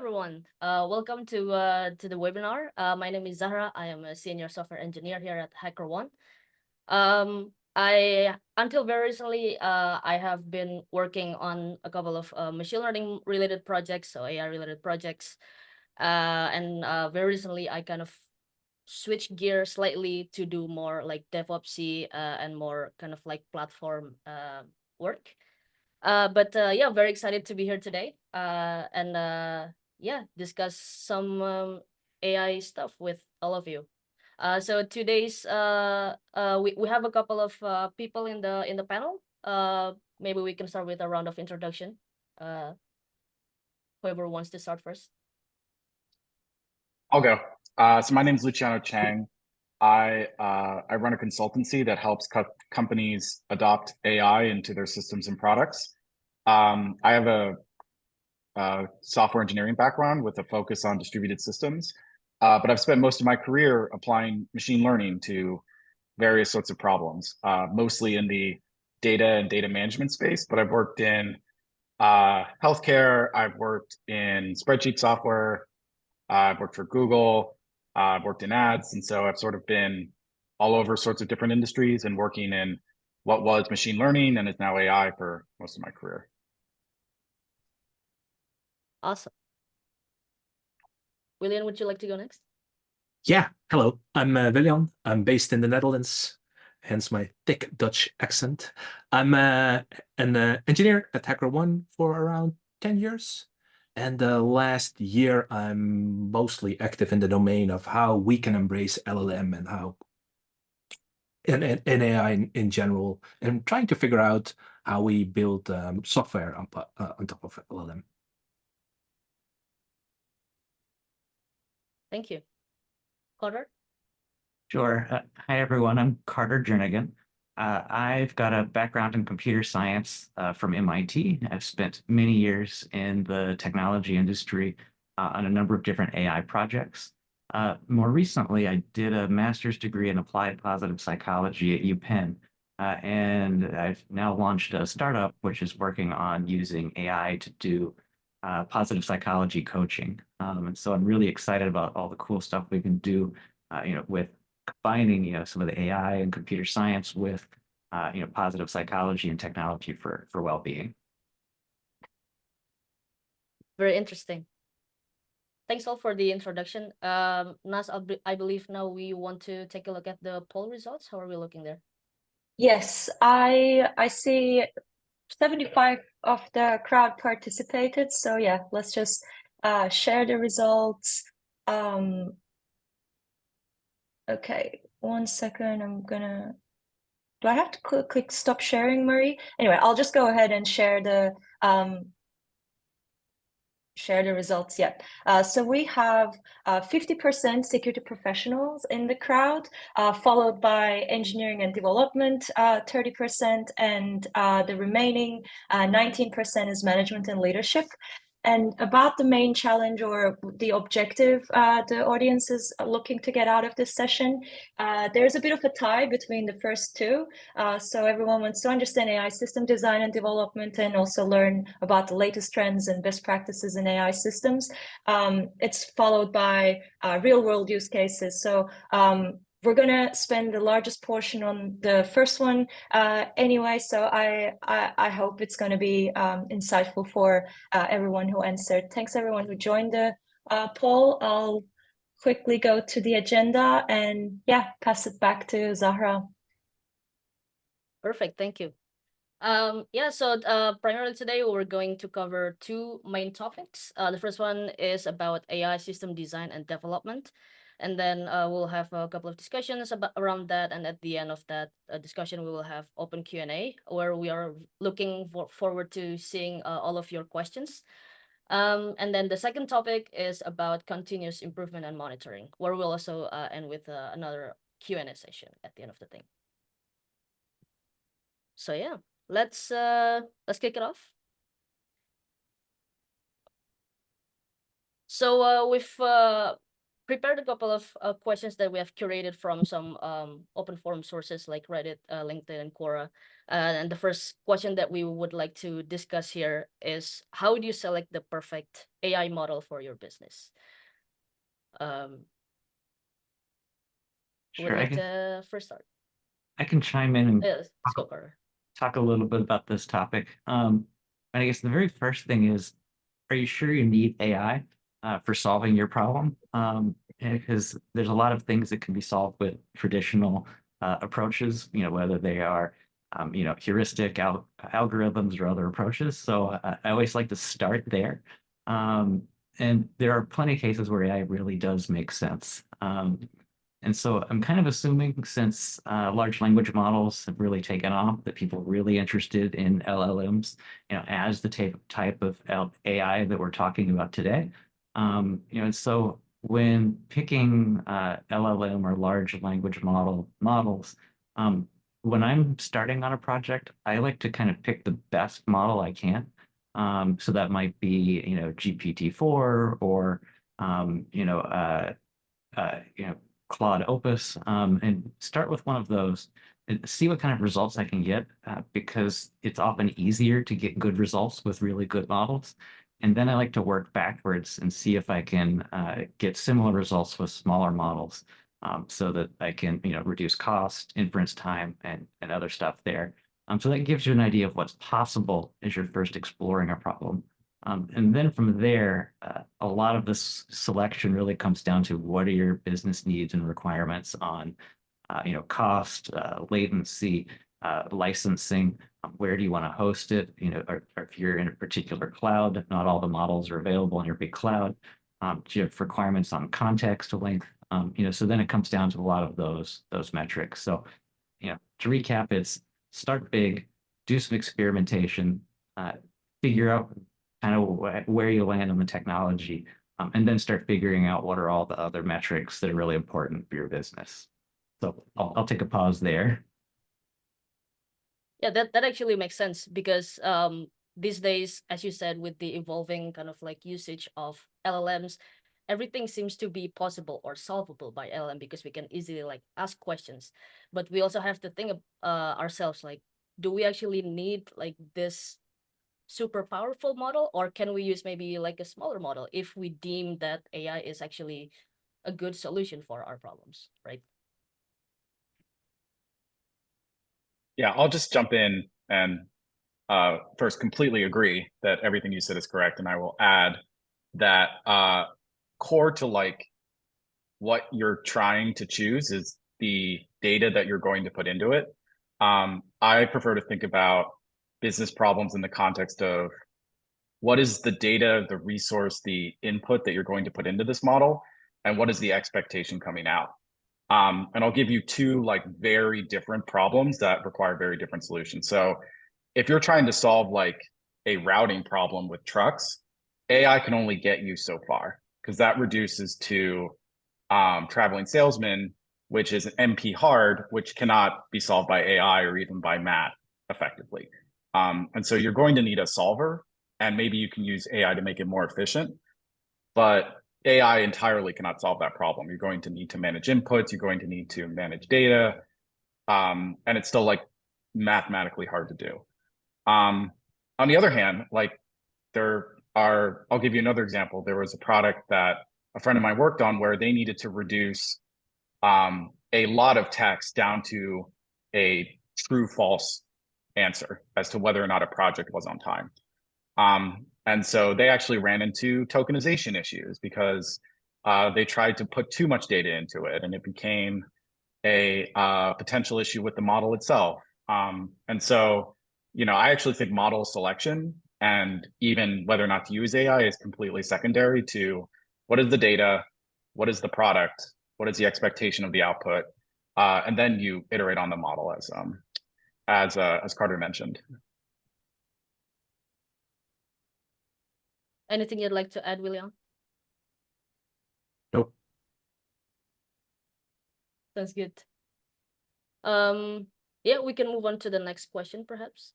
everyone. Welcome to the webinar. My name is Zahra. I am a senior software engineer here at HackerOne. I until very recently I have been working on a couple of machine learning related projects, so AI related projects, and very recently I kind of switched gear slightly to do more like DevOpsy and more kind of like platform work. But yeah, very excited to be here today and yeah, discuss some AI stuff with all of you. So today's we have a couple of people in the panel. Maybe we can start with a round of introduction. Whoever wants to start first. I'll go. So my name is Luciano Chang. I run a consultancy that helps companies adopt AI into their systems and products. I have a software engineering background with a focus on distributed systems, but I've spent most of my career applying machine learning to various sorts of problems, mostly in the data and data management space. But I've worked in healthcare, I've worked in spreadsheet software, I've worked for Google, I've worked in ads, and so I've sort of been all over sorts of different industries and working in what was machine learning and is now AI for most of my career. Awesome. William, would you like to go next? Yeah, hello, I'm William. I'm based in the Netherlands, hence my thick Dutch accent. I'm an engineer at HackerOne for around 10 years. And last year, I'm mostly active in the domain of how we can embrace LLM and how and AI in general, and trying to figure out how we build software on top of LLM. Thank you. Carter? Sure. Hi, everyone. I'm Carter Jernigan. I've got a background in computer science from MIT. I've spent many years in the technology industry on a number of different AI projects. More recently, I did a master's degree in applied positive psychology at UPenn. And I've now launched a startup which is working on using AI to do positive psychology coaching. And so I'm really excited about all the cool stuff we can do, with combining, some of the AI and computer science with, positive psychology and technology for well-being. Very interesting. Thanks all for the introduction. Nas, I believe now we want to take a look at the poll results. How are we looking there? Yes, I see 75 of the crowd participated. So yeah, let's just share the results. Okay, 1 second. Do I have to click stop sharing, Marie? Anyway, I'll just go ahead and share the results. Yeah. So we have 50% security professionals in the crowd, followed by engineering and development, 30%, and the remaining 19% is management and leadership. And about the main challenge or the objective the audience is looking to get out of this session, there's a bit of a tie between the first two. So everyone wants to understand AI system design and development and also learn about the latest trends and best practices in AI systems. It's followed by real world use cases. So we're going to spend the largest portion on the first one anyway, so I hope it's going to be insightful for everyone who answered. Thanks everyone who joined the poll. I'll quickly go to the agenda and yeah, pass it back to Zahra. Perfect, thank you. Yeah, so primarily today we're going to cover two main topics. The first one is about AI system design and development. And then we'll have a couple of discussions around that. And at the end of that discussion, we will have open Q&A where we are looking forward to seeing all of your questions. And then the second topic is about continuous improvement and monitoring, where we'll also end with another Q&A session at the end of the thing. So yeah, let's kick it off. So we've prepared a couple of questions that we have curated from some open forum sources like Reddit, LinkedIn, and Quora. And the first question that we would like to discuss here is, how do you select the perfect AI model for your business? Would Sure, like to first start? I can chime in and Let's go, Carter. talk a little bit about this topic. And I guess the very first thing is, are you sure you need AI for solving your problem? Because there's a lot of things that can be solved with traditional approaches, whether they are, heuristic algorithms or other approaches. So I always like to start there. And there are plenty of cases where AI really does make sense. And so I'm kind of assuming, since large language models have really taken off, that people are really interested in LLMs, as the type of AI that we're talking about today. And so when picking LLM or large language models, when I'm starting on a project, I like to kind of pick the best model I can. So that might be, GPT-4 or, Claude Opus, and start with one of those and see what kind of results I can get, because it's often easier to get good results with really good models. And then I like to work backwards and see if I can get similar results with smaller models, so that I can, reduce cost, inference time, and other stuff there. So that gives you an idea of what's possible as you're first exploring a problem. And then from there, a lot of this selection really comes down to what are your business needs and requirements on, cost, latency, licensing. Where do you want to host it? Or if you're in a particular cloud, not all the models are available in your big cloud. Do you have requirements on context length? So then it comes down to a lot of those metrics. So, to recap, it's start big, do some experimentation, figure out kind of where you land on the technology, and then start figuring out what are all the other metrics that are really important for your business. So I'll take a pause there. Yeah, that actually makes sense, because these days, as you said, with the evolving kind of like usage of LLMs, everything seems to be possible or solvable by LLM, because we can easily like ask questions. But we also have to think of ourselves, like, do we actually need like this super powerful model, or can we use maybe like a smaller model if we deem that AI is actually a good solution for our problems, right? Yeah, I'll just jump in and first completely agree that everything you said is correct. And I will add that core to like what you're trying to choose is the data that you're going to put into it. I prefer to think about business problems in the context of what is the data, the resource, the input that you're going to put into this model, and what is the expectation coming out. And I'll give you two like very different problems that require very different solutions. So if you're trying to solve like a routing problem with trucks, AI can only get you so far, because that reduces to traveling salesman, which is an NP hard, which cannot be solved by AI or even by math effectively. And so you're going to need a solver, and maybe you can use AI to make it more efficient, but AI entirely cannot solve that problem. You're going to need to manage inputs, you're going to need to manage data, and it's still like mathematically hard to do. On the other hand, like I'll give you another example. There was a product that a friend of mine worked on where they needed to reduce a lot of text down to a true false answer as to whether or not a project was on time. And so they actually ran into tokenization issues because they tried to put too much data into it, and it became a potential issue with the model itself. And so, I actually think model selection and even whether or not to use AI is completely secondary to what is the data, what is the product, what is the expectation of the output, and then you iterate on the model as Carter mentioned. Anything you'd like to add, William? Nope. Sounds good. Yeah, we can move on to the next question, perhaps.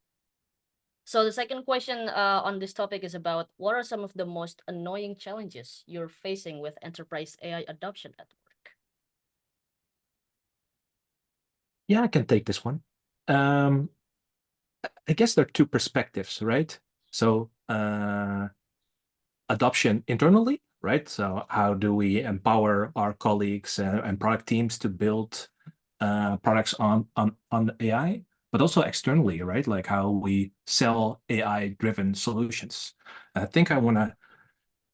So the second question on this topic is about what are some of the most annoying challenges you're facing with enterprise AI adoption at work? Yeah, I can take this one. I guess there are two perspectives, right? So adoption internally, right? So how do we empower our colleagues and product teams to build products on AI, but also externally, right? Like how we sell AI-driven solutions. I think I want to.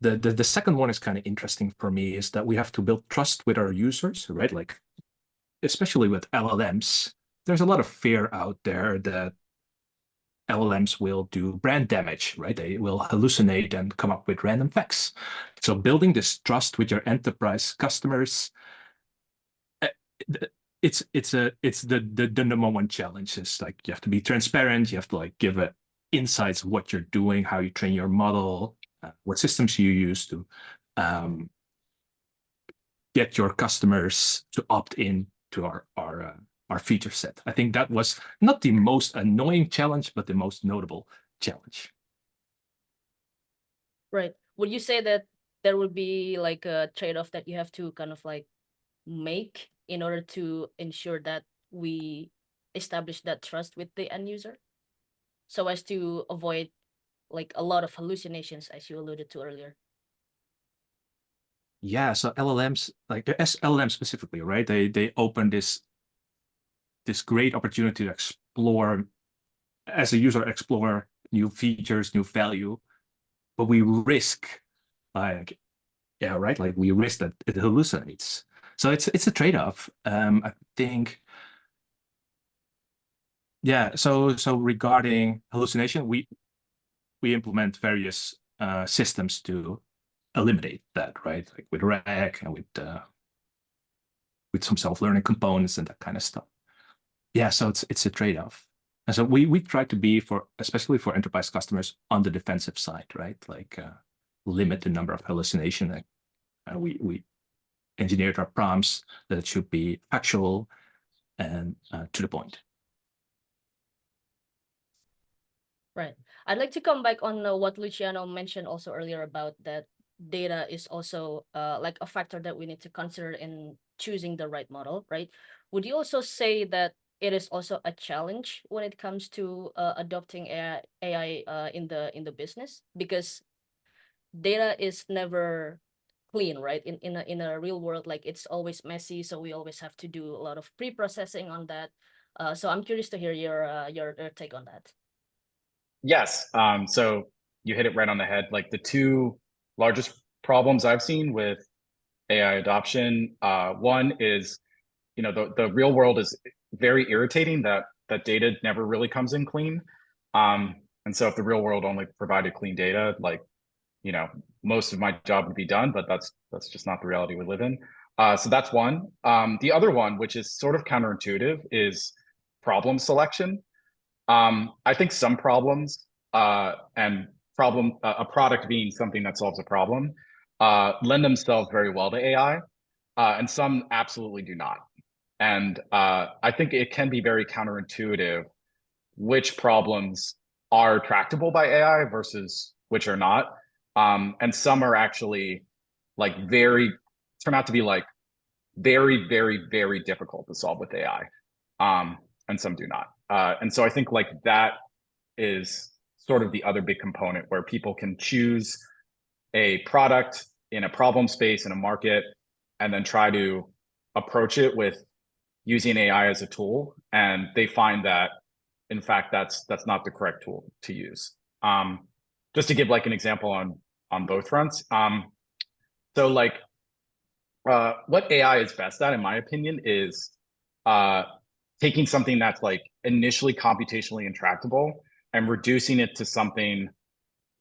The second one is kind of interesting for me, is that we have to build trust with our users, right? Like especially with LLMs, there's a lot of fear out there that LLMs will do brand damage, right? They will hallucinate and come up with random facts. So building this trust with your enterprise customers, it's the number one challenge. Is like you have to be transparent. You have to like give insights of what you're doing, how you train your model, what systems you use to get your customers to opt in to our feature set. I think that was not the most annoying challenge, but the most notable challenge. Right. Would you say that there would be like a trade-off that you have to kind of like make in order to ensure that we establish that trust with the end user, so as to avoid like a lot of hallucinations, as you alluded to earlier? Yeah, so LLMs, like LLM specifically, right? They open this great opportunity to explore, as a user, explore new features, new value, but we risk, like, yeah, right, like we risk that it hallucinates. So it's a trade-off. I think, yeah. So regarding hallucination, we implement various systems to eliminate that, right? Like with RAG and with some self-learning components and that kind of stuff. Yeah, so it's a trade-off. And so we try to be, especially for enterprise customers, on the defensive side, right? Like limit the number of hallucination. We engineered our prompts that it should be factual and to the point. Right. I'd like to come back on what Luciano mentioned also earlier about that data is also like a factor that we need to consider in choosing the right model, right? Would you also say that it is also a challenge when it comes to adopting AI in the business, because data is never clean, right? In a real world, like it's always messy, so we always have to do a lot of pre-processing on that. So I'm curious to hear your take on that. Yes. So you hit it right on the head. Like the two largest problems I've seen with AI adoption, one is, the real world is very irritating that data never really comes in clean. And so if the real world only provided clean data, like, most of my job would be done, but that's just not the reality we live in. So that's one. The other one, which is sort of counterintuitive, is problem selection. I think some problems and a product being something that solves a problem lend themselves very well to AI, and some absolutely do not. And I think it can be very counterintuitive which problems are tractable by AI versus which are not. And some are actually like turn out to be like very, very, very difficult to solve with AI. And some do not. And so I think like that is sort of the other big component where people can choose a product in a problem space in a market and then try to approach it with using AI as a tool. And they find that, in fact, that's not the correct tool to use. Just to give like an example on both fronts. So like what AI is best at, in my opinion, is taking something that's like initially computationally intractable and reducing it to something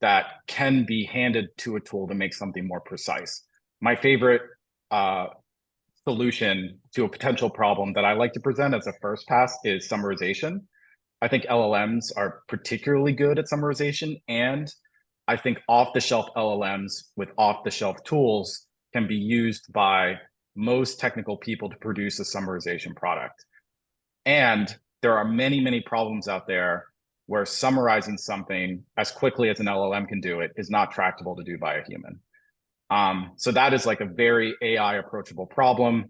that can be handed to a tool to make something more precise. My favorite solution to a potential problem that I like to present as a first pass is summarization. I think LLMs are particularly good at summarization, and I think off-the-shelf LLMs with off-the-shelf tools can be used by most technical people to produce a summarization product. And there are many, many problems out there where summarizing something as quickly as an LLM can do it is not tractable to do by a human. So that is like a very AI approachable problem.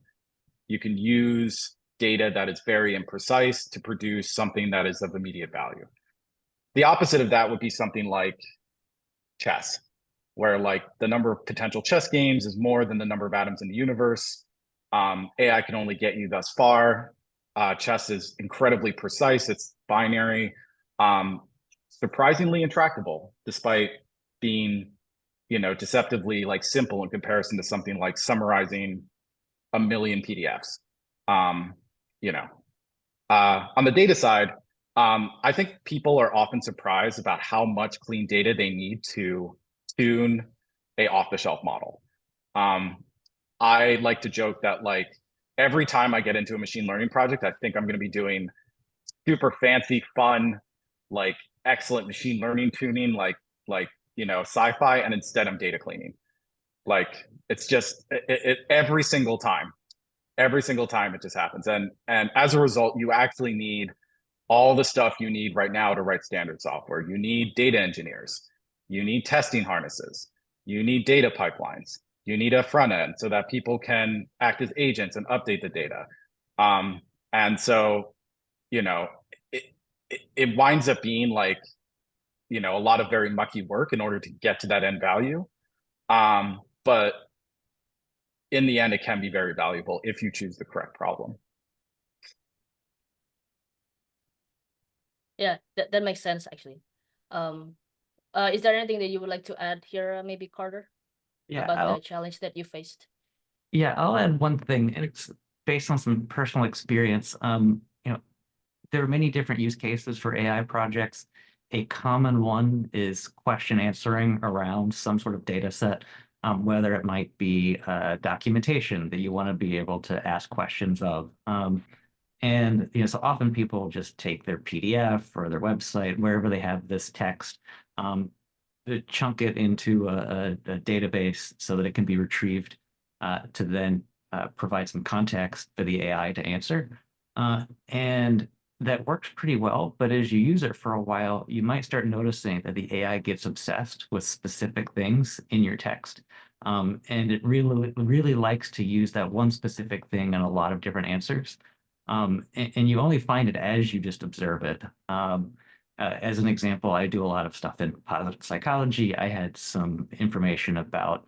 You can use data that is very imprecise to produce something that is of immediate value. The opposite of that would be something like chess, where like the number of potential chess games is more than the number of atoms in the universe. AI can only get you thus far. Chess is incredibly precise. It's binary, surprisingly intractable, despite being, deceptively like simple in comparison to something like summarizing a million PDFs. On the data side, I think people are often surprised about how much clean data they need to tune a off-the-shelf model. I like to joke that like every time I get into a machine learning project, I think I'm going to be doing super fancy, fun, like excellent machine learning tuning, like sci-fi, and instead I'm data cleaning. Like it's just every single time it just happens, and as a result, you actually need all the stuff you need right now to write standard software. You need data engineers, you need testing harnesses, you need data pipelines, you need a front end so that people can act as agents and update the data. And so, it winds up being like, a lot of very mucky work in order to get to that end value. But in the end, it can be very valuable if you choose the correct problem. Yeah, that makes sense actually. Is there anything that you would like to add here, maybe Carter? Yeah, about the challenge that you faced? Yeah, I'll add one thing, and it's based on some personal experience. There are many different use cases for AI projects. A common one is question answering around some sort of data set, whether it might be documentation that you want to be able to ask questions of. And so often people just take their PDF or their website, wherever they have this text, to chunk it into a database so that it can be retrieved to then provide some context for the AI to answer. And that works pretty well, but as you use it for a while, you might start noticing that the AI gets obsessed with specific things in your text. And it really likes to use that one specific thing in a lot of different answers. And you only find it as you just observe it. As an example, I do a lot of stuff in positive psychology. I had some information about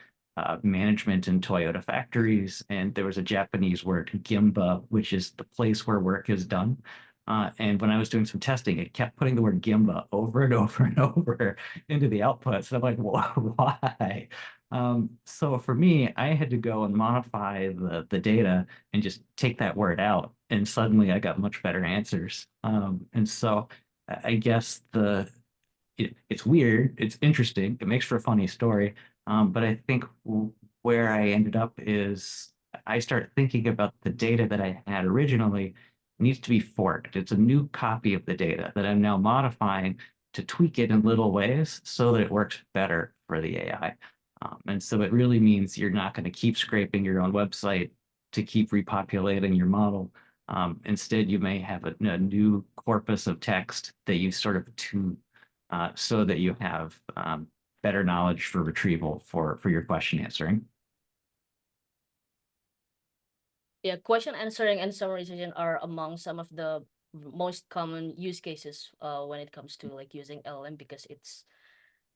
management in Toyota factories, and there was a Japanese word, Gemba, which is the place where work is done. And when I was doing some testing, it kept putting the word Gemba over and over and over into the outputs. And I'm like, why? So for me, I had to go and modify the data and just take that word out. And suddenly I got much better answers. And so I guess it's weird, it's interesting, it makes for a funny story. But I think where I ended up is I start thinking about the data that I had originally needs to be forked. It's a new copy of the data that I'm now modifying to tweak it in little ways so that it works better for the AI. And so it really means you're not going to keep scraping your own website to keep repopulating your model. Instead, you may have a new corpus of text that you sort of tune so that you have better knowledge for retrieval for your question answering. Yeah, question answering and summarization are among some of the most common use cases when it comes to like using LLM, because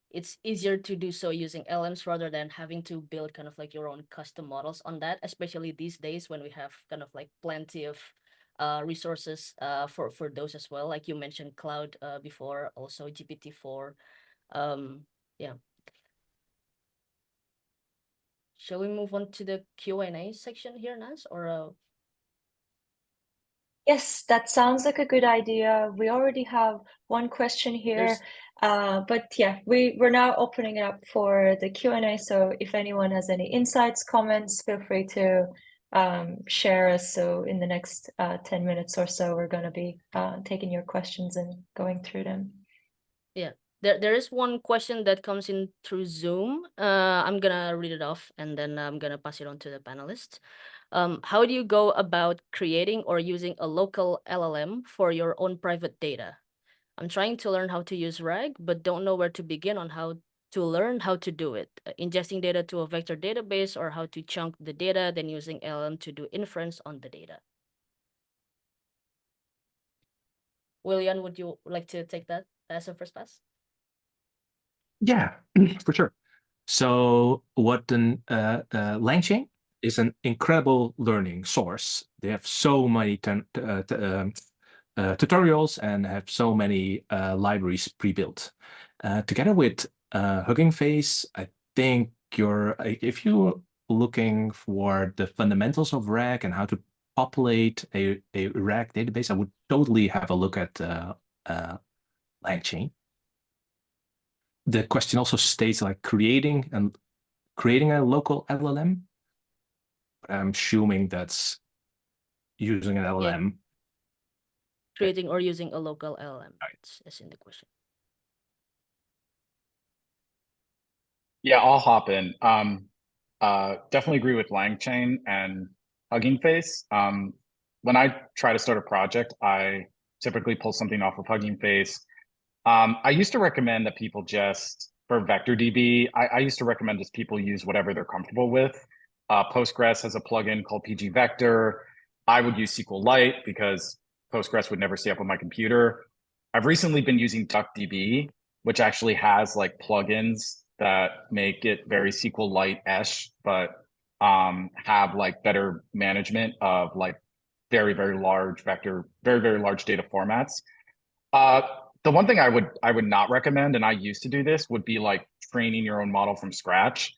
it's easier to do so using LLMs rather than having to build kind of like your own custom models on that, especially these days when we have kind of like plenty of resources for those as well. Like you mentioned Cloud before, also GPT-4. Yeah. Shall we move on to the Q&A section here, Naz, or Yes, that sounds like a good idea. We already have one question here, but yeah, we're now opening it up for the Q&A. So if anyone has any insights, comments, feel free to share us. So in the next 10 minutes or so, we're going to be taking your questions and going through them. Yeah, there is one question that comes in through Zoom. I'm gonna read it off and then I'm gonna pass it on to the panelists. How do you go about creating or using a local LLM for your own private data? I'm trying to learn how to use RAG, but don't know where to begin on how to learn how to do it. Ingesting data to a vector database, or how to chunk the data, then using LLM to do inference on the data. William, would you like to take that as a first pass? Yeah, for sure. So what the LangChain is an incredible learning source. They have so many tutorials and have so many libraries pre-built. Together with Hugging Face, I think if you're looking for the fundamentals of RAG and how to populate a RAG database, I would totally have a look at LangChain. The question also states like creating a local LLM. I'm assuming that's using an LLM. Creating or using a local LLM. That's in the question. Yeah, I'll hop in. Definitely agree with LangChain and Hugging Face. When I try to start a project, I typically pull something off of Hugging Face. I used to recommend that people just, for VectorDB, I used to recommend just people use whatever they're comfortable with. Postgres has a plugin called PG Vector. I would use SQLite because Postgres would never stay up on my computer. I've recently been using DuckDB, which actually has like plugins that make it very SQLite-esque, but have like better management of like very, very large vector, very, very large data formats. The one thing I would not recommend, and I used to do this, would be like training your own model from scratch.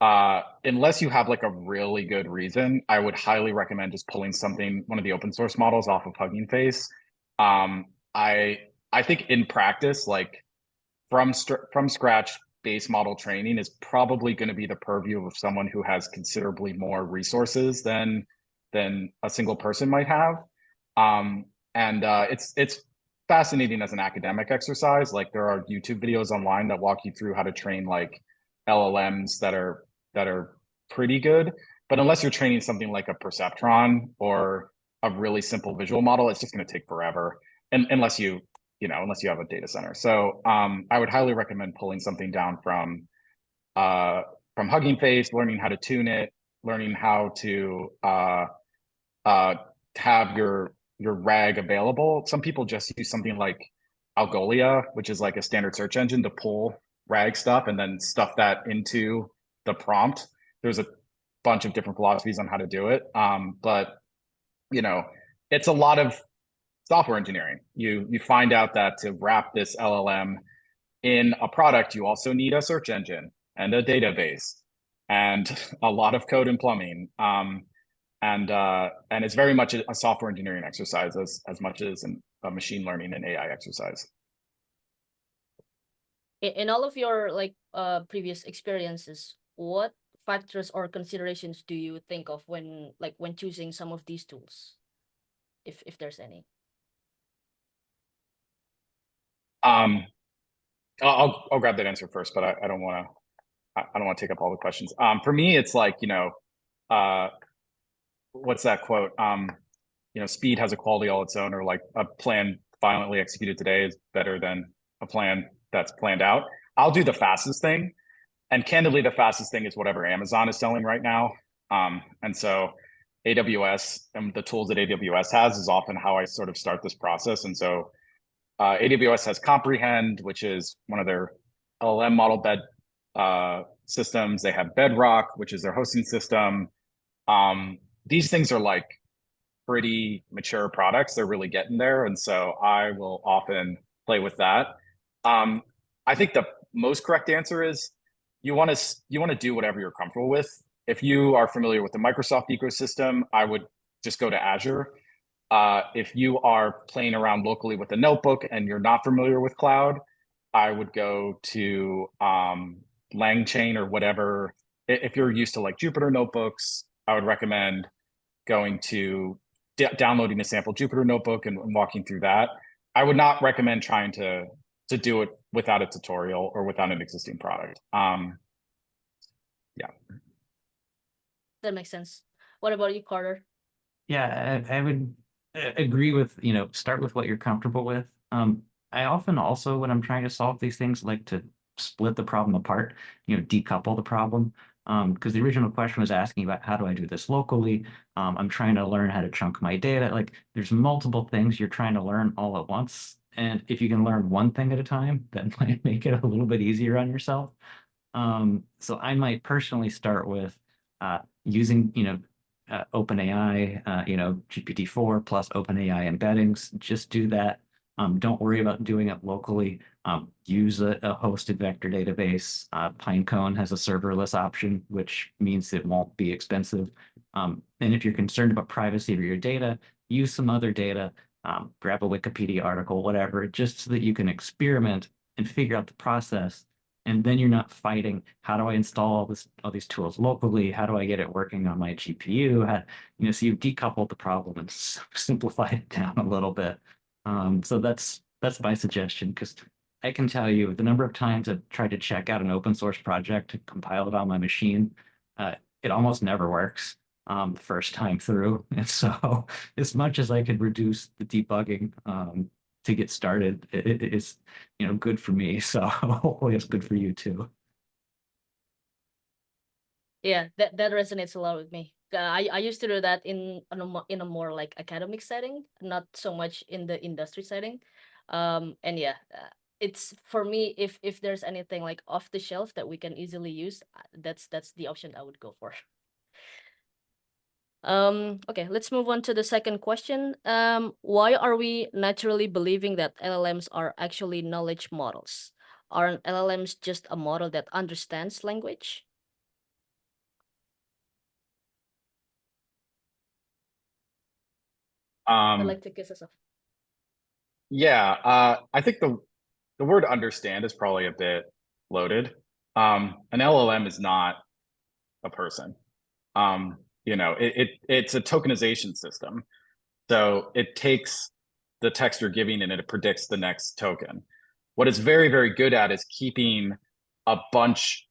Unless you have like a really good reason, I would highly recommend just pulling one of the open source models off of Hugging Face. I think in practice, like from scratch base model training is probably going to be the purview of someone who has considerably more resources than a single person might have. It's fascinating as an academic exercise. Like there are YouTube videos online that walk you through how to train like LLMs that are pretty good. But unless you're training something like a perceptron or a really simple visual model, it's just going to take forever. And unless you have a data center. So I would highly recommend pulling something down from Hugging Face, learning how to tune it, learning how to have your RAG available. Some people just use something like Algolia, which is like a standard search engine to pull RAG stuff and then stuff that into the prompt. There's a bunch of different philosophies on how to do it. But it's a lot of software engineering. You find out that to wrap this LLM in a product, you also need a search engine and a database and a lot of code and plumbing. And it's very much a software engineering exercise as much as a machine learning and AI exercise. In all of your previous experiences, what factors or considerations do you think of when choosing some of these tools, if there's any? I'll grab that answer first, but I don't want to take up all the questions. For me, it's like what's that quote? Speed has a quality all its own, or like a plan violently executed today is better than a plan that's planned out. I'll do the fastest thing, and candidly, the fastest thing is whatever Amazon is selling right now. And so AWS and the tools that AWS has is often how I sort of start this process. And so AWS has Comprehend, which is one of their LLM model bed systems. They have Bedrock, which is their hosting system. These things are like pretty mature products. They're really getting there. And so I will often play with that. I think the most correct answer is you want to do whatever you're comfortable with. If you are familiar with the Microsoft ecosystem, I would just go to Azure. If you are playing around locally with a notebook and you're not familiar with cloud, I would go to LangChain or whatever. If you're used to like Jupyter notebooks, I would recommend going to downloading a sample Jupyter notebook and walking through that. I would not recommend trying to do it without a tutorial or without an existing product. Yeah. That makes sense. What about you, Carter? Yeah, I would agree with, start with what you're comfortable with. I often also, when I'm trying to solve these things, like to split the problem apart, decouple the problem. Because the original question was asking about how do I do this locally? I'm trying to learn how to chunk my data. Like there's multiple things you're trying to learn all at once. And if you can learn one thing at a time, that might make it a little bit easier on yourself. So I might personally start with using, OpenAI, GPT-4 plus OpenAI embeddings. Just do that. Don't worry about doing it locally. Use a hosted vector database. Pinecone has a serverless option, which means it won't be expensive. And if you're concerned about privacy of your data, use some other data. Grab a Wikipedia article, whatever, just so that you can experiment and figure out the process. And then you're not fighting, how do I install all these tools locally? How do I get it working on my GPU? So you've decoupled the problem and simplified it down a little bit. So that's my suggestion, because I can tell you the number of times I've tried to check out an open source project to compile it on my machine, it almost never works the first time through. And so as much as I could reduce the debugging to get started, it is good for me. So hopefully it's good for you too. Yeah, that resonates a lot with me. I used to do that in a more like academic setting, not so much in the industry setting. And yeah, it's for me, if there's anything like off the shelf that we can easily use, that's the option I would go for. Okay, let's move on to the second question. Why are we naturally believing that LLMs are actually knowledge models? Aren't LLMs just a model that understands language? I'd like to kiss us off. Yeah, I think the word understand is probably a bit loaded. An LLM is not a person. It's a tokenization system. So it takes the text you're giving and it predicts the next token. What it's very, very good at is keeping a bunch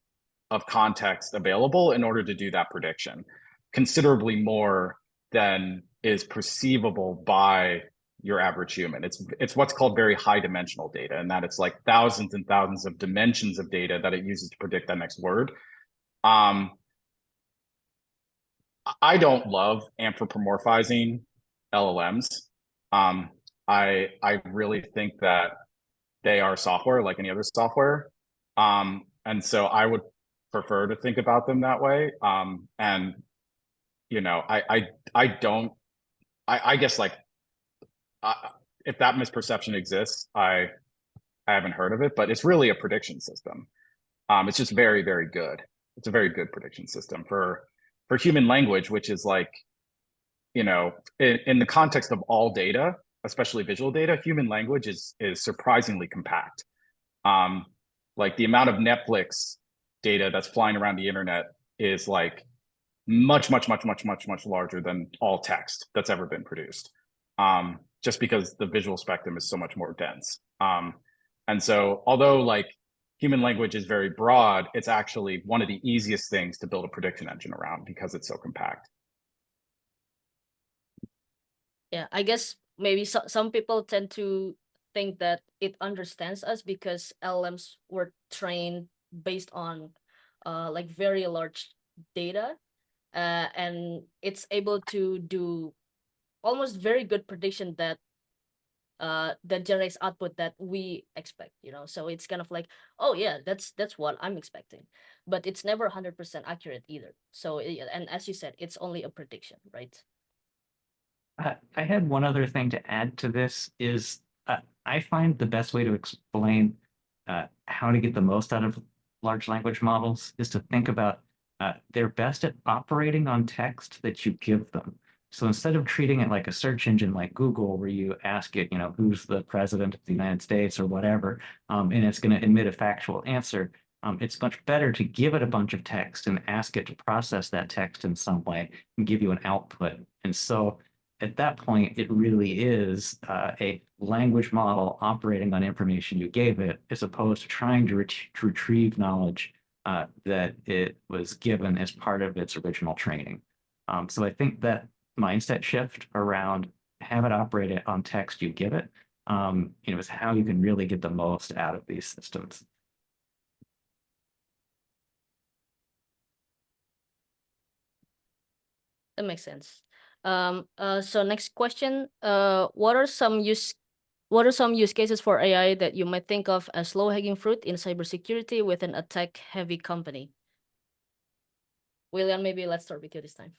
of context available in order to do that prediction, considerably more than is perceivable by your average human. It's what's called very high dimensional data, and that it's like thousands and thousands of dimensions of data that it uses to predict that next word. I don't love anthropomorphizing LLMs. I really think that they are software like any other software. And so I would prefer to think about them that way. And I guess like if that misperception exists, I haven't heard of it, but it's really a prediction system. It's just very, very good. It's a very good prediction system for human language, which is like, in the context of all data, especially visual data, human language is surprisingly compact. Like the amount of Netflix data that's flying around the internet is like much larger than all text that's ever been produced. Just because the visual spectrum is so much more dense. And so although like human language is very broad, it's actually one of the easiest things to build a prediction engine around because it's so compact. Yeah, I guess maybe some people tend to think that it understands us because LLMs were trained based on like very large data, and it's able to do almost very good prediction that that generates output that we expect, so it's kind of like, oh yeah, that's what I'm expecting, but it's never 100% accurate either. So and as you said, it's only a prediction, right? I had one other thing to add to this is I find the best way to explain how to get the most out of large language models is to think about they're best at operating on text that you give them. So instead of treating it like a search engine like Google, where you ask it, who's the president of the United States or whatever, and it's going to emit a factual answer, it's much better to give it a bunch of text and ask it to process that text in some way and give you an output. And so at that point, it really is a language model operating on information you gave it, as opposed to trying to retrieve knowledge that it was given as part of its original training. So I think that mindset shift around have it operate on text you give it is how you can really get the most out of these systems. That makes sense. So next question, what are some use cases for AI that you might think of as low-hanging fruit in cybersecurity within a tech-heavy company? William, maybe let's start with you this time.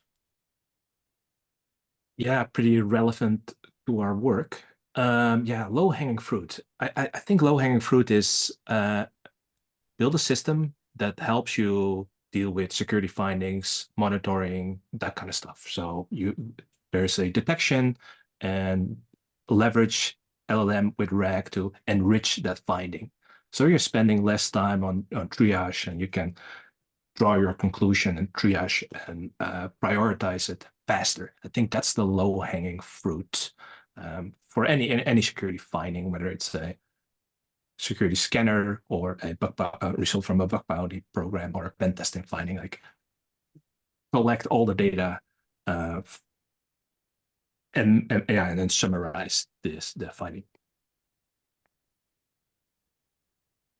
Yeah, pretty relevant to our work. Yeah, low-hanging fruit. I think low-hanging fruit is build a system that helps you deal with security findings, monitoring, that kind of stuff. So there's a detection and leverage LLM with RAG to enrich that finding. So you're spending less time on triage, and you can draw your conclusion and triage and prioritize it faster. I think that's the low-hanging fruit for any security finding, whether it's a security scanner or a result from a bug bounty program or a pen testing finding. Like, collect all the data and then summarize the finding.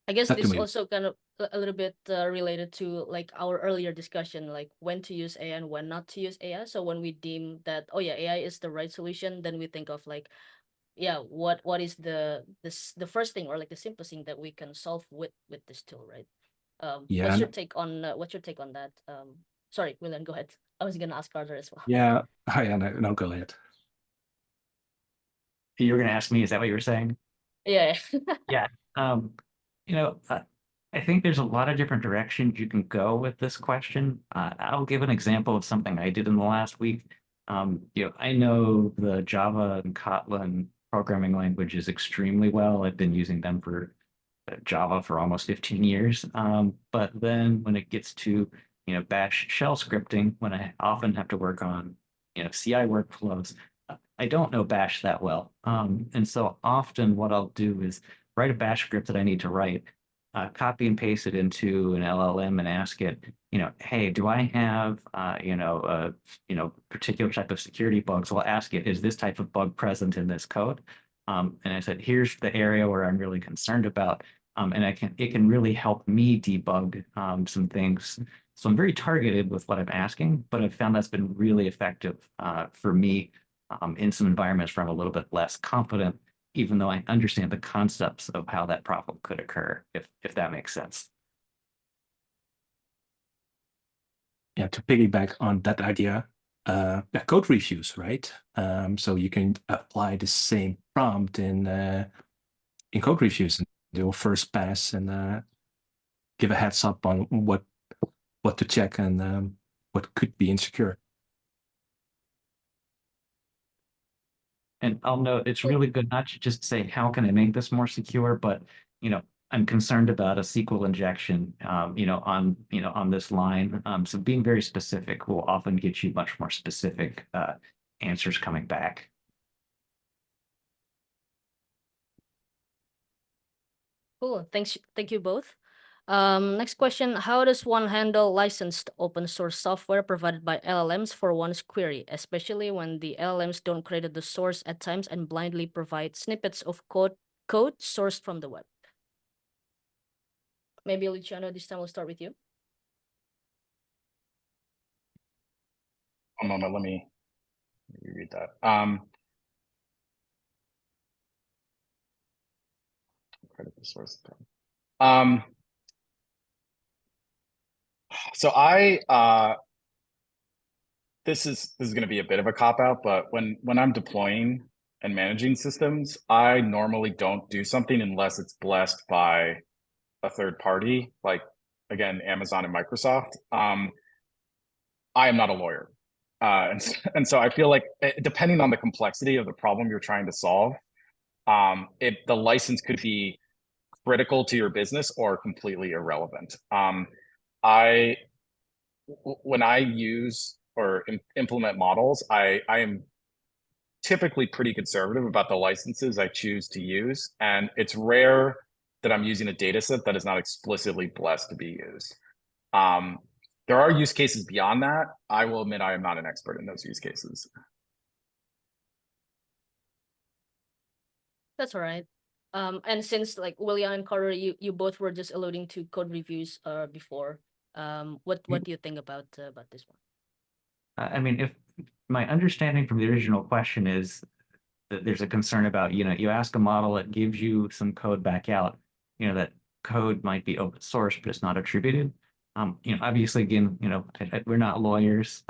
I guess That to this me- also kind of a little bit related to like our earlier discussion, like when to use AI and when not to use AI. So when we deem that, oh yeah, AI is the right solution, then we think of like, yeah, what is the first thing or like the simplest thing that we can solve with this tool, right? Yeah. What's your take on that? Sorry, William, go ahead. I was gonna ask Carter as well. Yeah. No, go ahead. You were going to ask me, is that what you were saying? Yeah. Yeah. I think there's a lot of different directions you can go with this question. I'll give an example of something I did in the last week. I know the Java and Kotlin programming languages extremely well. I've been using them for Java for almost 15 years. But then when it gets to, Bash shell scripting, when I often have to work on, CI workflows, I don't know Bash that well. And so often what I'll do is write a Bash script that I need to write, copy and paste it into an LLM and ask it, hey, do I have, particular type of security bugs? So I'll ask it, is this type of bug present in this code? And I said, here's the area where I'm really concerned about. And it can really help me debug some things. So I'm very targeted with what I'm asking, but I've found that's been really effective for me in some environments where I'm a little bit less confident, even though I understand the concepts of how that problem could occur, if that makes sense. Yeah, to piggyback on that idea, code reviews, right? So you can apply the same prompt in code reviews and do a first pass and give a heads up on what to check and what could be insecure. And I'll note it's really good not to just say, how can I make this more secure, but I'm concerned about a SQL injection, on this line. So being very specific will often get you much more specific answers coming back. Cool. Thank you both. Next question, how does one handle licensed open source software provided by LLMs for one's query, especially when the LLMs don't credit the source at times and blindly provide snippets of code sourced from the web? Maybe Luciano, this time we'll start with you. One moment, let me read that. Credit the source. So this is going to be a bit of a cop-out, but when I'm deploying and managing systems, I normally don't do something unless it's blessed by a third party, like, again, Amazon and Microsoft. I am not a lawyer. And so I feel like, depending on the complexity of the problem you're trying to solve, the license could be critical to your business or completely irrelevant. When I use or implement models, I am typically pretty conservative about the licenses I choose to use. And it's rare that I'm using a data set that is not explicitly blessed to be used. There are use cases beyond that. I will admit I am not an expert in those use cases. That's all right. And since like William and Carter, you both were just alluding to code reviews before. What do you think about this one? I mean, if my understanding from the original question is that there's a concern about, you ask a model, it gives you some code back out, that code might be open source, but it's not attributed. Obviously, again, we're not lawyers,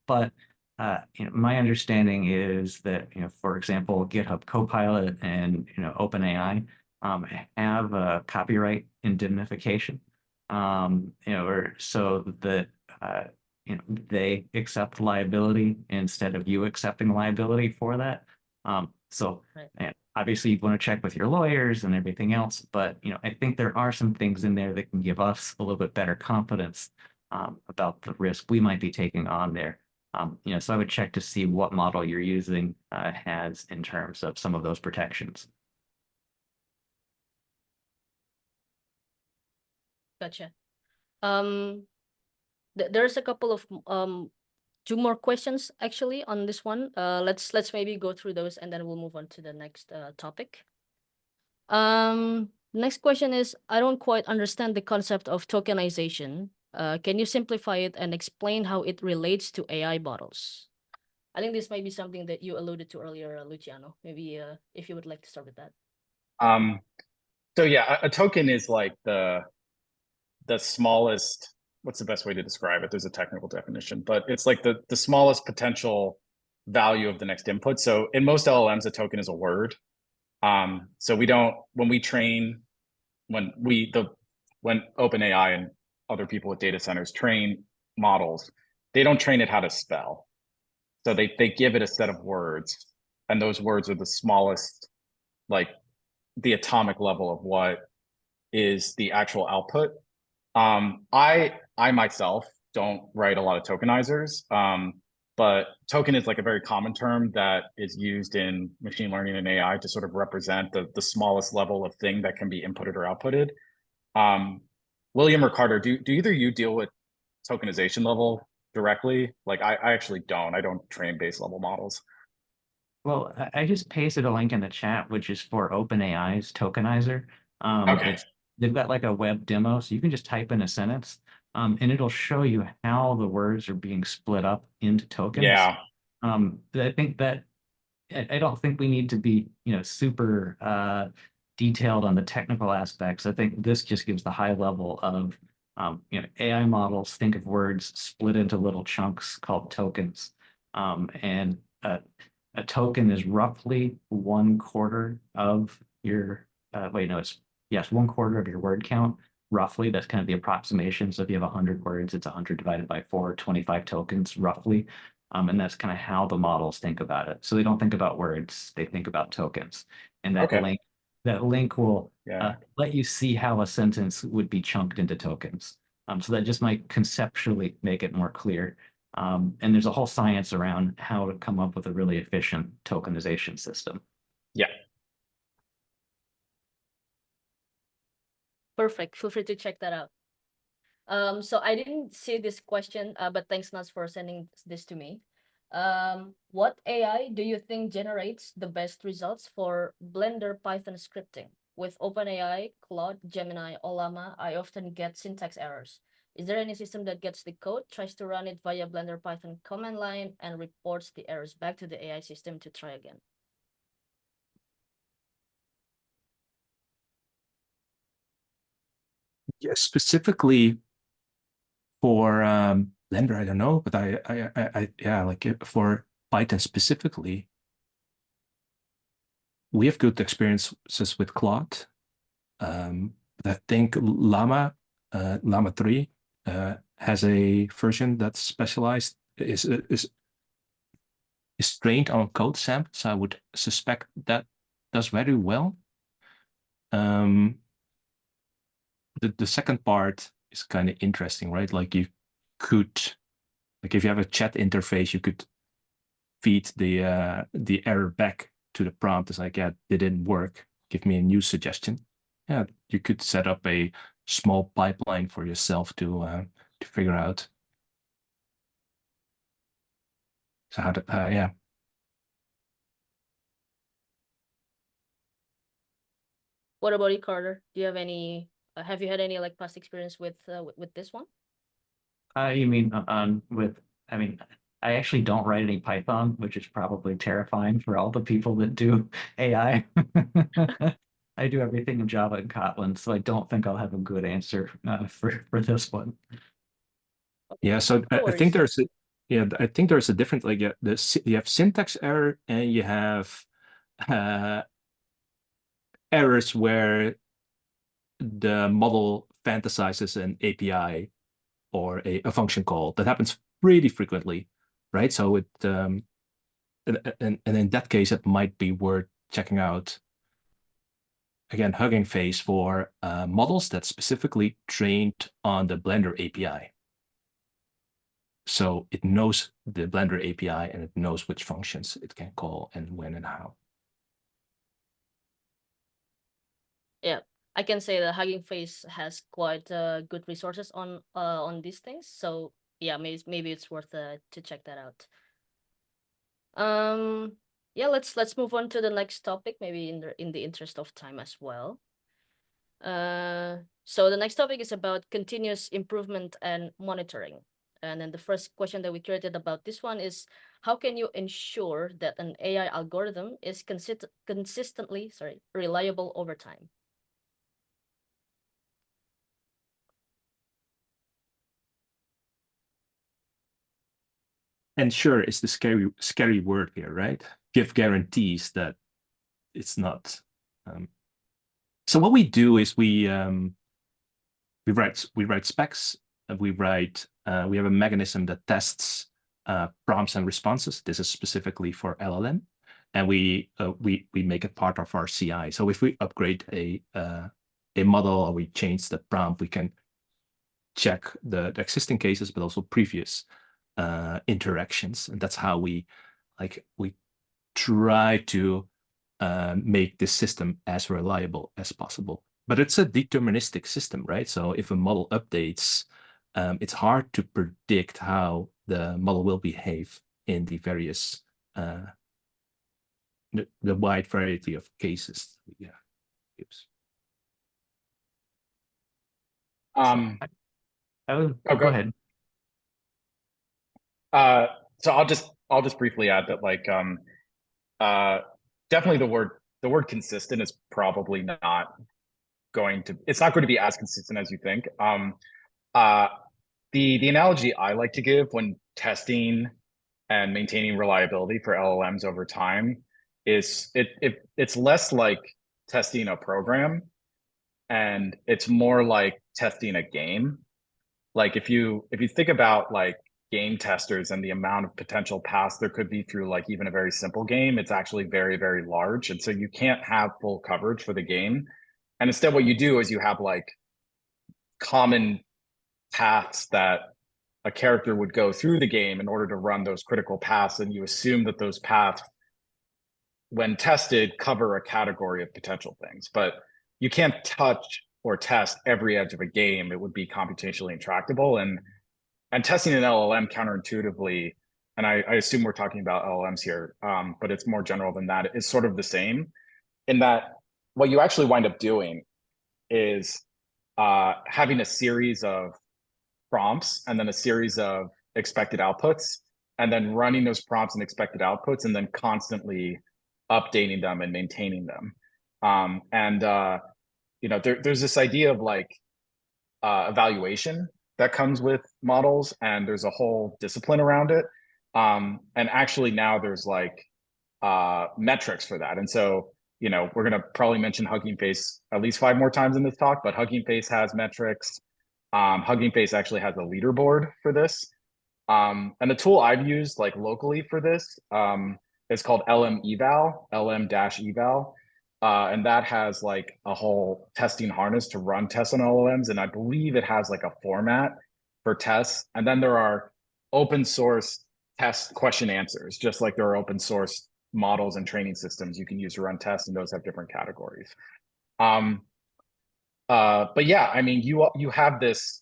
but my understanding is that, for example, GitHub Copilot and, OpenAI have a copyright indemnification, or so that they accept liability instead of you accepting liability for that. So Right. and obviously you want to check with your lawyers and everything else, but I think there are some things in there that can give us a little bit better confidence about the risk we might be taking on there. So I would check to see what model you're using has in terms of some of those protections. Gotcha. There's a couple of two more questions actually on this one. Let's maybe go through those and then we'll move on to the next topic. Next question is, I don't quite understand the concept of tokenization. Can you simplify it and explain how it relates to AI models? I think this might be something that you alluded to earlier, Luciano. Maybe if you would like to start with that. So yeah, a token is like the smallest, what's the best way to describe it? There's a technical definition, but it's like the smallest potential value of the next input. So in most LLMs, a token is a word. So we don't, when we train, when OpenAI and other people with data centers train models, they don't train it how to spell. So they give it a set of words, and those words are the smallest, like the atomic level of what is the actual output. I myself don't write a lot of tokenizers, but token is like a very common term that is used in machine learning and AI to sort of represent the smallest level of thing that can be inputted or outputted. William or Carter, do either you deal with tokenization level directly? Like I actually don't. I don't train base level models. Well, I just pasted a link in the chat, which is for OpenAI's tokenizer. Okay. They've got like a web demo, so you can just type in a sentence, and it'll show you how the words are being split up into tokens. Yeah. I think that I don't think we need to be, super detailed on the technical aspects. I think this just gives the high level of, AI models think of words split into little chunks called tokens, and a token is roughly 1/4 of your, wait, no, it's, yes, 1/4 of your word count, roughly. That's kind of the approximation. So if you have 100 words, it's 100 divided by 4, 25 tokens, roughly. And that's kind of how the models think about it. So they don't think about words, they think about tokens. And that Okay. link will Yeah. let you see how a sentence would be chunked into tokens. So that just might conceptually make it more clear. And there's a whole science around how to come up with a really efficient tokenization system. Yeah. Perfect. Feel free to check that out. So I didn't see this question, but thanks, Nas, for sending this to me. What AI do you think generates the best results for Blender Python scripting? With OpenAI, Claude, Gemini, or Llama, I often get syntax errors. Is there any system that gets the code, tries to run it via Blender Python command line, and reports the errors back to the AI system to try again? Yeah, specifically for Blender, I don't know, but yeah, like for Python specifically, we have good experiences with Claude. But I think Llama 3 has a version that's specialized, is trained on code samples. I would suspect that does very well. The second part is kind of interesting, right? Like you could, like if you have a chat interface, you could feed the error back to the prompt. It's like, yeah, it didn't work. Give me a new suggestion. Yeah, you could set up a small pipeline for yourself to figure out. So how to, yeah. What about you, Carter? Do you have any? Have you had any like past experience with this one? You mean on with? I mean, I actually don't write any Python, which is probably terrifying for all the people that do AI. I do everything in Java and Kotlin, so I don't think I'll have a good answer for this one. Yeah, so No I think worries. I think there's a different, like, you have syntax error and you have errors where the model fantasizes an API or a function call. That happens pretty frequently, right? So and in that case, it might be worth checking out, again, Hugging Face for models that's specifically trained on the Blender API. So it knows the Blender API and it knows which functions it can call and when and how. Yeah, I can say that Hugging Face has quite good resources on these things. So yeah, maybe it's worth to check that out. Yeah, let's move on to the next topic, maybe in the interest of time as well. So the next topic is about continuous improvement and monitoring. And then the first question that we created about this one is, how can you ensure that an AI algorithm is consistently reliable over time? Ensure is the scary word here, right? Give guarantees that it's not. So what we do is we write specs. We have a mechanism that tests prompts and responses. This is specifically for LLM, and we make it part of our CI. So if we upgrade a model or we change the prompt, we can check the existing cases, but also previous interactions, and that's how we try to make this system as reliable as possible. But it's a deterministic system, right? So if a model updates, it's hard to predict how the model will behave in the various the wide variety of cases we use. Go ahead. So I'll just briefly add that definitely the word consistent is probably not going to, it's not going to be as consistent as you think. The analogy I like to give when testing and maintaining reliability for LLMs over time is it's less like testing a program and it's more like testing a game. Like if you think about like game testers and the amount of potential paths there could be through like even a very simple game, it's actually very, very large. And so you can't have full coverage for the game. And instead what you do is you have like common paths that a character would go through the game in order to run those critical paths. And you assume that those paths, when tested, cover a category of potential things. But you can't touch or test every edge of a game. It would be computationally intractable. And testing an LLM counterintuitively, and I assume we're talking about LLMs here, but it's more general than that, is sort of the same in that what you actually wind up doing is having a series of prompts and then a series of expected outputs, and then running those prompts and expected outputs, and then constantly updating them and maintaining them. There's this idea of like evaluation that comes with models, and there's a whole discipline around it. And actually now there's like metrics for that. And so, we're going to probably mention Hugging Face at least 5 more times in this talk, but Hugging Face has metrics. Hugging Face actually has a leaderboard for this. And the tool I've used like locally for this is called LM-eval. And that has like a whole testing harness to run tests on LLMs. And I believe it has like a format for tests. And then there are open source test question answers, just like there are open source models and training systems you can use to run tests, and those have different categories. But yeah, I mean, you have this,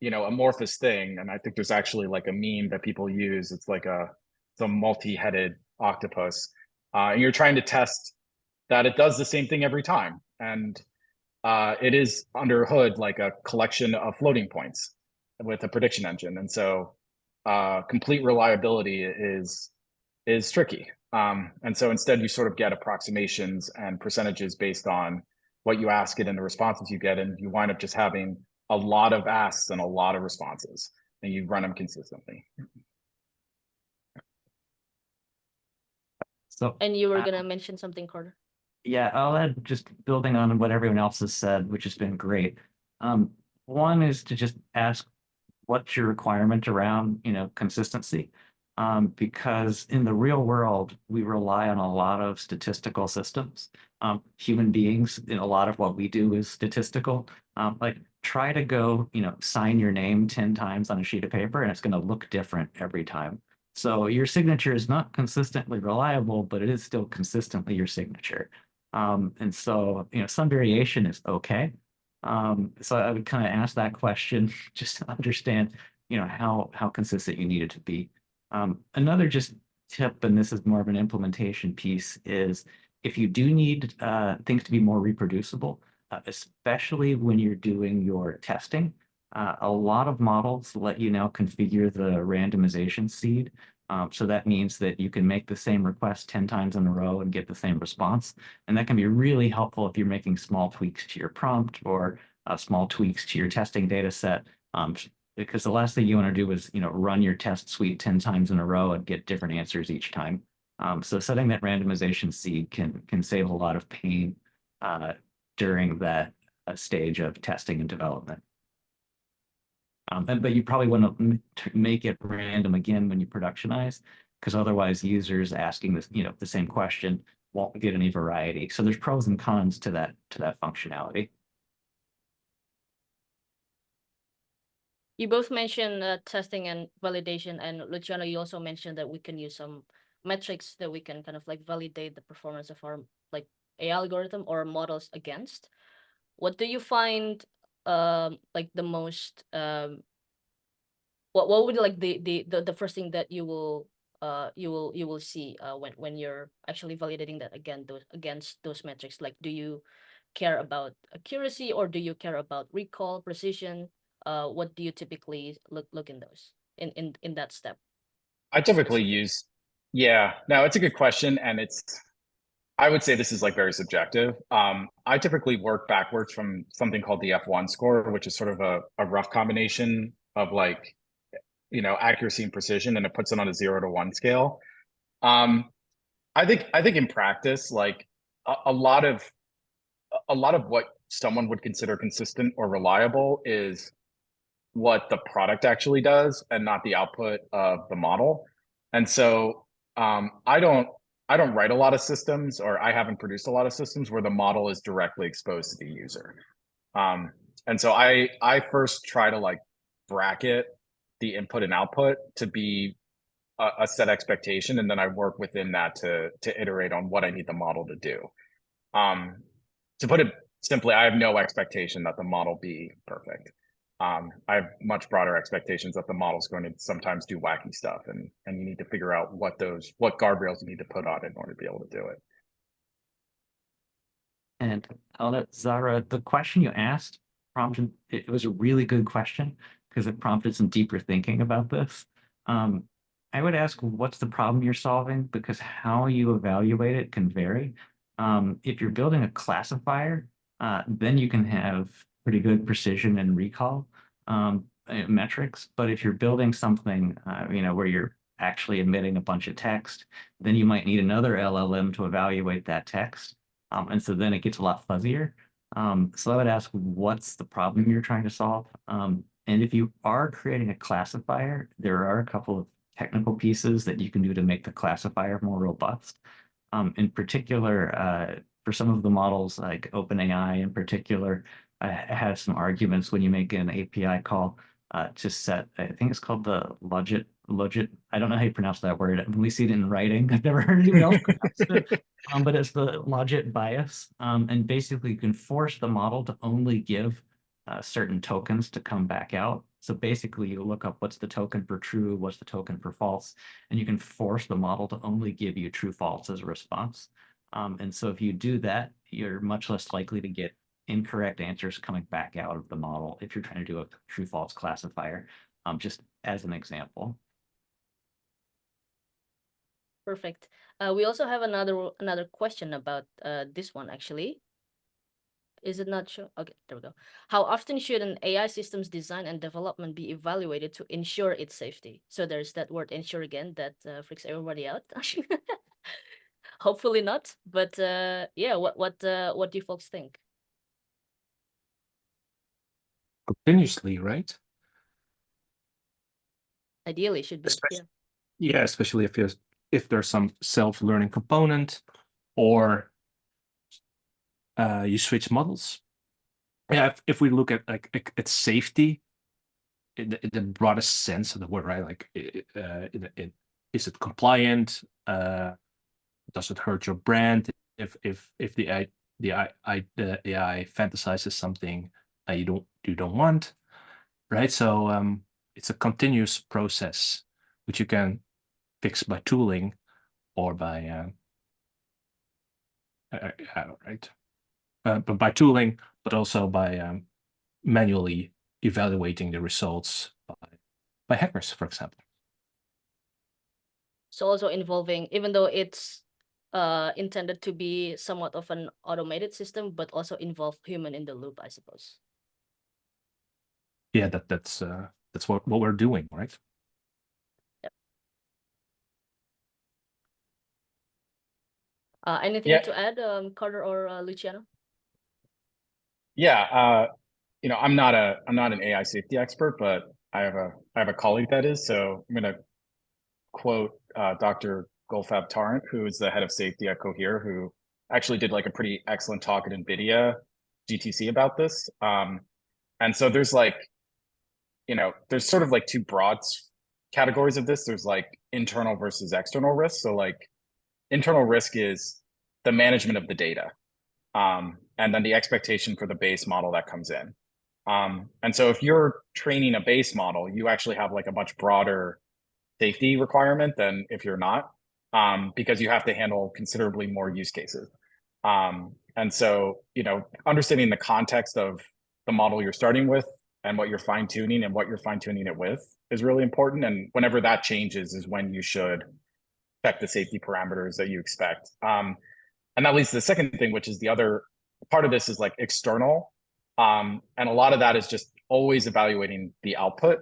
amorphous thing, and I think there's actually like a meme that people use. It's like it's a multi-headed octopus, and you're trying to test that it does the same thing every time. and it is under hood like a collection of floating points with a prediction engine, and so complete reliability is tricky. And so instead, you sort of get approximations and percentages based on what you ask it and the responses you get, and you wind up just having a lot of asks and a lot of responses, and you run them consistently. So, And you were gonna mention something, Carter? yeah, I'll add, just building on what everyone else has said, which has been great. One is to just ask what's your requirement around, consistency. Because in the real world, we rely on a lot of statistical systems. Human beings, a lot of what we do is statistical. Like try to go, sign your name 10 times on a sheet of paper, and it's going to look different every time. So your signature is not consistently reliable, but it is still consistently your signature. And so, some variation is okay. So I would kind of ask that question just to understand, how consistent you need it to be. Another just tip, and this is more of an implementation piece, is if you do need things to be more reproducible, especially when you're doing your testing, a lot of models let you now configure the randomization seed. So that means that you can make the same request 10 times in a row and get the same response. And that can be really helpful if you're making small tweaks to your prompt or small tweaks to your testing data set. Because the last thing you want to do is, run your test suite 10 times in a row and get different answers each time. So setting that randomization seed can save a lot of pain during that stage of testing and development. But you probably want to make it random again when you productionize, because otherwise users asking this, the same question won't get any variety. So there's pros and cons to that functionality. You both mentioned testing and validation, and Luciano, you also mentioned that we can use some metrics that we can kind of like validate the performance of our like AI algorithm or models against. What do you find like the most what would like the first thing that you will see when you're actually validating that against those metrics? Like, do you care about accuracy, or do you care about recall, precision? What do you typically look in those in that step? I typically use, yeah, no, it's a good question, and I would say this is like very subjective. I typically work backwards from something called the F1 score, which is sort of a rough combination of like, accuracy and precision, and it puts it on a 0 to 1 scale. I think in practice, like a lot of what someone would consider consistent or reliable is what the product actually does and not the output of the model. And so I don't write a lot of systems, or I haven't produced a lot of systems where the model is directly exposed to the user. And so I first try to like bracket the input and output to be a set expectation, and then I work within that to iterate on what I need the model to do. To put it simply, I have no expectation that the model be perfect. I have much broader expectations that the model is going to sometimes do wacky stuff, and you need to figure out what guardrails you need to put on it in order to be able to do it. And I'll let Zara, the question you asked prompted, it was a really good question because it prompted some deeper thinking about this. I would ask, what's the problem you're solving? Because how you evaluate it can vary. If you're building a classifier, then you can have pretty good precision and recall metrics. But if you're building something, where you're actually emitting a bunch of text, then you might need another LLM to evaluate that text. And so then it gets a lot fuzzier. So I would ask, what's the problem you're trying to solve? And if you are creating a classifier, there are a couple of technical pieces that you can do to make the classifier more robust. In particular, for some of the models like OpenAI in particular, has some arguments when you make an API call to set, I think it's called the logit. I don't know how you pronounce that word. I've only seen it in writing. I've never heard anyone else pronounce it. But it's the logit bias. And basically you can force the model to only give certain tokens to come back out. So basically you look up what's the token for true, what's the token for false, and you can force the model to only give you true false as a response. And so if you do that, you're much less likely to get incorrect answers coming back out of the model if you're trying to do a true-false classifier, just as an example. Perfect. We also have another question about this one actually. Is it not sure? Okay, there we go. How often should an AI system's design and development be evaluated to ensure its safety? So there's that word ensure again that freaks everybody out. Hopefully not, but yeah, what do you folks think? Continuously, right? Ideally, should be. Especially, Yeah. yeah, especially if there's some self-learning component, or you switch models. Yeah, if we look at at safety in the broadest sense of the word, right? Like, is it compliant? Does it hurt your brand if the AI fantasizes something you don't want, right? So it's a continuous process which you can fix by tooling or by right, but by tooling, but also by manually evaluating the results by hackers, for example. So also involving, even though it's intended to be somewhat of an automated system, but also involve human in the loop, I suppose. Yeah, that's what we're doing, right? Yep. Anything Yeah. to add, Carter or Luciano? Yeah, you know, I'm not an AI safety expert, but I have a colleague that is. So I'm going to quote Dr. Golfab Tarrant, who is the head of safety at Cohere, who actually did like a pretty excellent talk at NVIDIA GTC about this. And so there's like, you know, there's sort of like two broad categories of this. There's like internal versus external risk. So like internal risk is the management of the data, and then the expectation for the base model that comes in. And so if you're training a base model, you actually have like a much broader safety requirement than if you're not, because you have to handle considerably more use cases. And so, you know, understanding the context of the model you're starting with and what you're fine tuning and what you're fine tuning it with is really important. And whenever that changes is when you should check the safety parameters that you expect. And that leads to the second thing, which is the other part of this is like external. And a lot of that is just always evaluating the output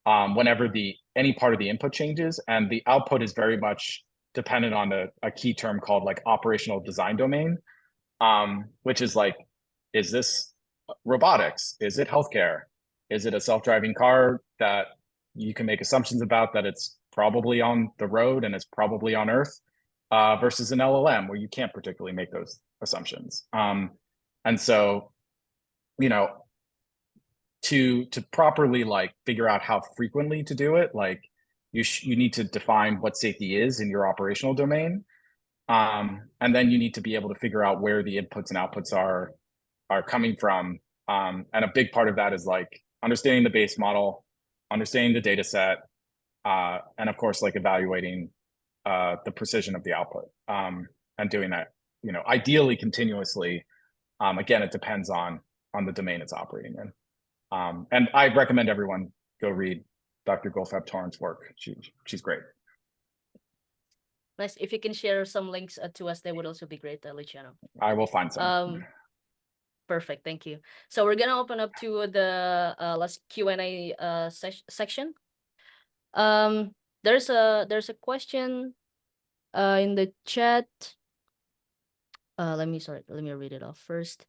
whenever any part of the input changes. And the output is very much dependent on a key term called like operational design domain, which is like, is this robotics? Is it healthcare? Is it a self-driving car that you can make assumptions about that it's probably on the road and it's probably on Earth, versus an LLM where you can't particularly make those assumptions. And so, you know, to properly like figure out how frequently to do it, like you need to define what safety is in your operational domain. And then you need to be able to figure out where the inputs and outputs are coming from. And a big part of that is like understanding the base model, understanding the data set, and of course, like evaluating the precision of the output, and doing that, you know, ideally continuously. Again, it depends on the domain it's operating in. And I recommend everyone go read Dr. Golfab Tarrant's work. She's great. Nice. If you can share some links to us, that would also be great, Luciano. I will find some. Perfect. Thank you. So we're gonna open up to the last Q&A section. There's a question in the chat. Let me read it off first.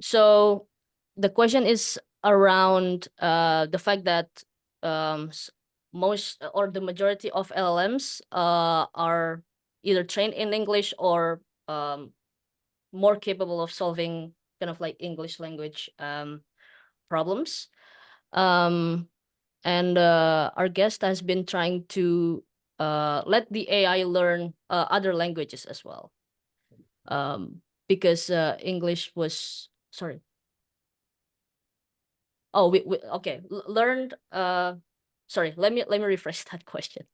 So the question is around the fact that most or the majority of LLMs are either trained in English or more capable of solving kind of like English language problems. And our guest has been trying to let the AI learn other languages as well. Because English was, sorry. Oh, we okay, learned, sorry, let me rephrase that question.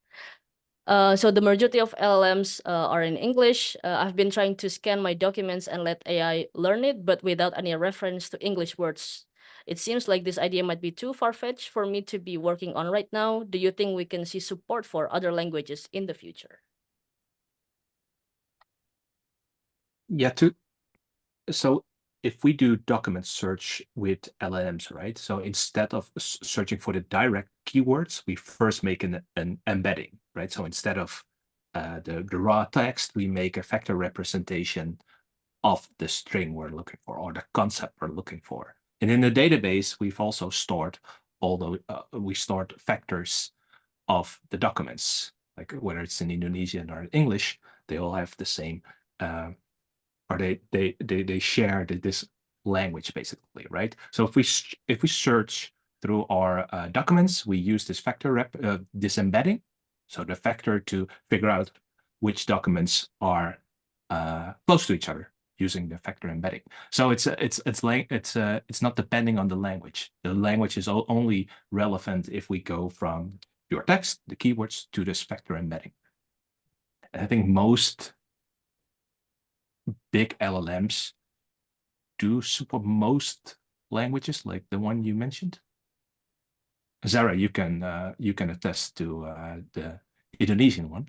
So the majority of LLMs are in English. I've been trying to scan my documents and let AI learn it, but without any reference to English words. It seems like this idea might be too far-fetched for me to be working on right now. Do you think we can see support for other languages in the future? Yeah, so if we do document search with LLMs, right? So instead of searching for the direct keywords, we first make an embedding, right? So instead of the raw text, we make a vector representation of the string we're looking for or the concept we're looking for. And in the database, we've also stored, although we stored vectors of the documents, like whether it's in Indonesian or English, they all have the same, or they share this language basically, right? So if we search through our documents, we use this vector this embedding, so the vector to figure out which documents are close to each other using the vector embedding. So it's not depending on the language. The language is only relevant if we go from pure text, the keywords, to this vector embedding. And I think most big LLMs do support most languages, like the one you mentioned. Zara, you can attest to the Indonesian one.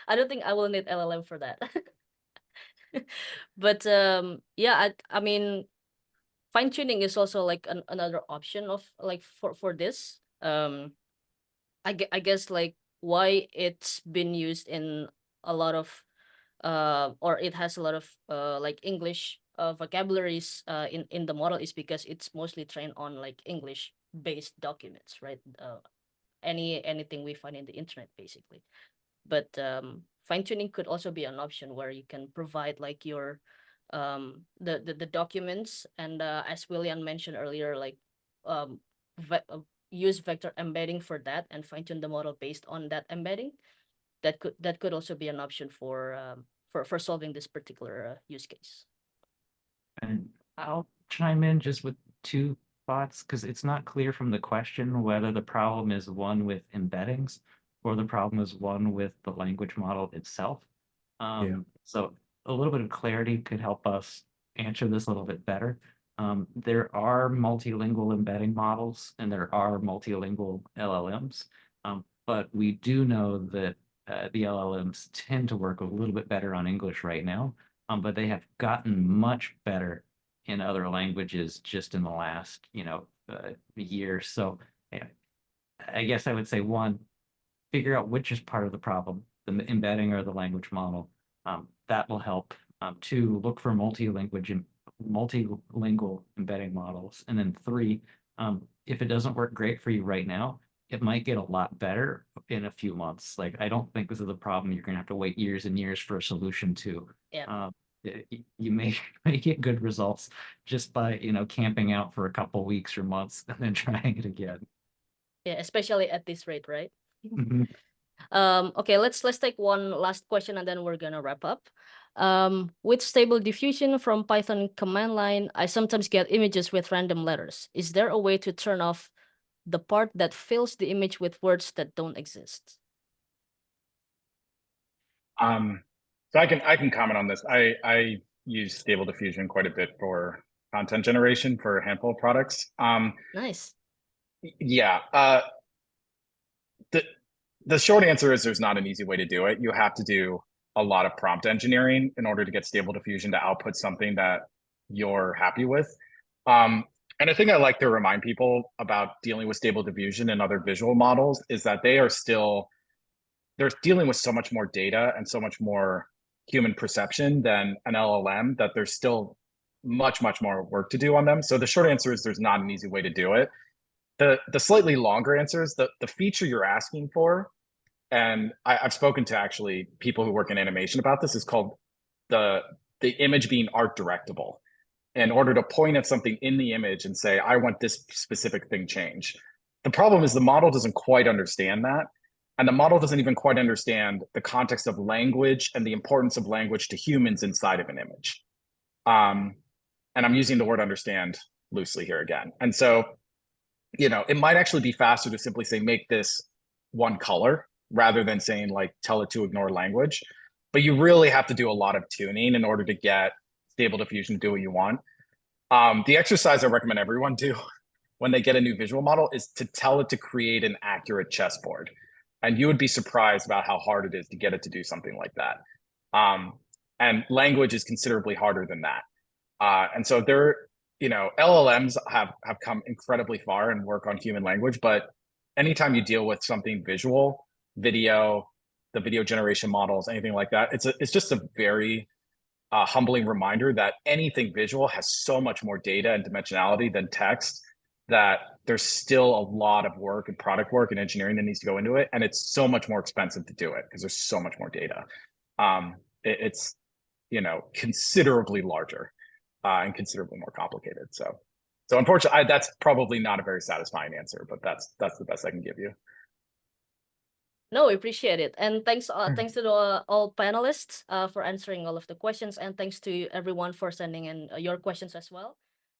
I don't think I will need LLM for that. But yeah, I mean, fine tuning is also like another option of like for this. I guess like why it's been used in a lot of or it has a lot of like English vocabularies in the model is because it's mostly trained on like English based documents, right? Anything we find in the internet basically. But fine tuning could also be an option where you can provide like your the documents, and as William mentioned earlier, like use vector embedding for that and fine tune the model based on that embedding. That could also be an option for solving this particular use case. And I'll chime in just with two thoughts, because it's not clear from the question whether the problem is one with embeddings or the problem is one with the language model itself. So a little bit of clarity could help us answer this a little bit better. There are multilingual embedding models and there are multilingual LLMs, but we do know that the LLMs tend to work a little bit better on English right now, but they have gotten much better in other languages just in the last, year. So yeah, I guess I would say, one, figure out which is part of the problem, the embedding or the language model. That will help. Two, look for multilingual embedding models. And then three, if it doesn't work great for you right now, it might get a lot better in a few months. Like, I don't think this is a problem you're going to have to wait years and years for a solution to. Yeah. You may get good results just by, camping out for a couple weeks or months and then trying it again. Yeah, especially at this rate, right? Mhm. Okay, let's take one last question and then we're gonna wrap up. With stable diffusion from Python command line, I sometimes get images with random letters. Is there a way to turn off the part that fills the image with words that don't exist? So I can comment on this. I use stable diffusion quite a bit for content generation for a handful of products. Nice. Yeah. The short answer is there's not an easy way to do it. You have to do a lot of prompt engineering in order to get stable diffusion to output something that you're happy with. And I think I like to remind people about dealing with stable diffusion and other visual models is that they're dealing with so much more data and so much more human perception than an LLM that there's still much more work to do on them. So the short answer is there's not an easy way to do it. The slightly longer answer is the feature you're asking for, and I've spoken to actually people who work in animation about this, is called the image being art directable. In order to point at something in the image and say, I want this specific thing changed. The problem is the model doesn't quite understand that. And the model doesn't even quite understand the context of language and the importance of language to humans inside of an image. And I'm using the word understand loosely here again. And so, it might actually be faster to simply say, make this one color rather than saying like, tell it to ignore language. But you really have to do a lot of tuning in order to get Stable Diffusion to do what you want. The exercise I recommend everyone do when they get a new visual model is to tell it to create an accurate chessboard. And you would be surprised about how hard it is to get it to do something like that. And language is considerably harder than that. And so LLMs have come incredibly far and work on human language, but anytime you deal with something visual, video, the video generation models, anything like that, it's just a very humbling reminder that anything visual has so much more data and dimensionality than text, that there's still a lot of work and product work and engineering that needs to go into it. And it's so much more expensive to do it because there's so much more data. It's considerably larger and considerably more complicated. So unfortunately, that's probably not a very satisfying answer, but that's the best I can give you. No, we appreciate it. And thanks to all panelists for answering all of the questions. And thanks to everyone for sending in your questions as well.